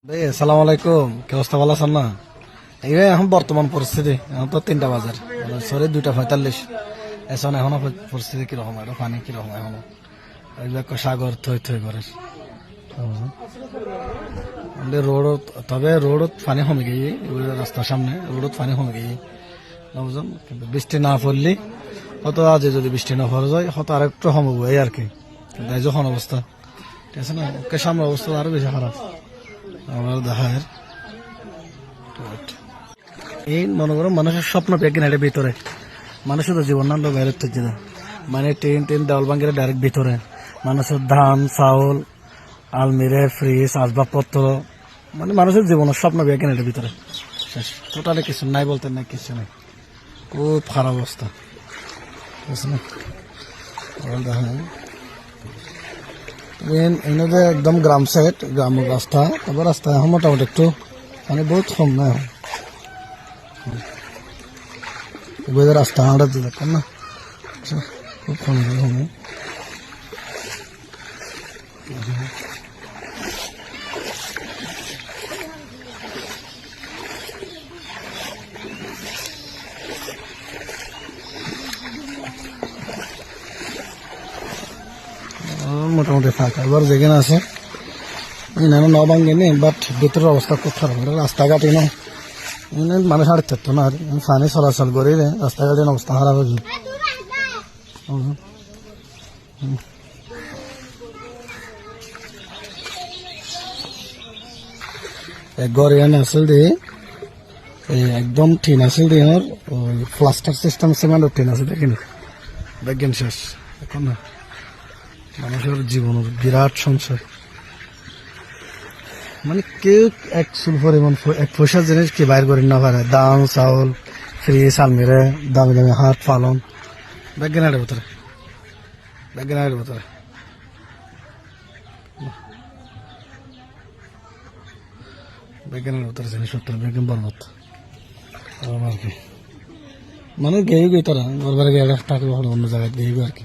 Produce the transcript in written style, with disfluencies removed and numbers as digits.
ভাই আসসালামু আলাইকুম, কি অবস্থা? ভালো আছেন না? এই এখন বর্তমান পরিস্থিতি, এখন তো 3টা বাজার, সরি 2:45। এখনো পরিস্থিতি কিরকম, এটা পানি কিরকম এখনো সাগর থই থই করে রোড। তবে রোডত পানি কমে গিয়ে, রাস্তার সামনে রোডত পানি কমে গিয়ে বুঝুন। কিন্তু বৃষ্টি না পড়লে হয়তো আজ যদি বৃষ্টি না পড়ে যায় হয়তো আর একটু কমবো এই আর কি। কিন্তু এই যখন অবস্থা, ঠিক আছে না, ওকে সামনে অবস্থা আরো বেশি খারাপ আমার দেখায়। এই মনে করো মানুষের স্বপ্ন পেয়ে এটা ভিতরে, মানুষের তো জীবন না বাইরে থেকে না, মানে ট্রেন দেওয়াল ভাঙ্গের ডাইরেক্ট ভিতরে মানুষের ধান চাউল আলমিরে ফ্রিজ আসবাবপত্র, মানে মানুষের জীবনের স্বপ্ন পেয়ে এটা ভিতরে শেষ। টোটালি কিছু নাই বলতে নাই, কিছু নেই, খুব খারাপ অবস্থা, বুঝছেন না? দেখেন এনে একদম গ্রাম সাইড, গ্রাম রাস্তা, তারপর রাস্তা এখন মোটামুটি একটু মানে বহুত কম না এখন রাস্তা আমরা দেখেন না, খুব কম কমে। মোটামুটি ফাঁকা, এবার যেখানে আছে ন ভাঙ্গেনি, বাট ভিতরের অবস্থা খুব খারাপ। রাস্তাঘাটে না মানুষ হাঁটতে থাকতো না, আর পানি চলাচল করে রাস্তাঘাটের অবস্থা খারাপ হয়ে যায়। ঘরে এনে আসল দিয়ে একদম টিন আসল দিয়ে ওই প্লাস্টার সিস্টেম সিমেন্ট টিন আছে দেখিনি, দেখেন শেষ। এখন না মানুষের জীবনের বিরাট সংসার, মানে কেউ এক চুল পরিমাণ এক পয়সার জিনিস কি বাইর করে না পারে, দাম চাউল ফ্রিজ আলমিরে দামি দামি হাত পালন বেগেনারের ভিতরে, বেগেনারের ভিতরে বেগেনারের ভিতরে জিনিসপত্র বেগেন বরবাদ আর কি। মানে গেয়ে গই তারা ওর বারে গিয়ে থাকবে অন্য জায়গায় গেয়ে আর কি।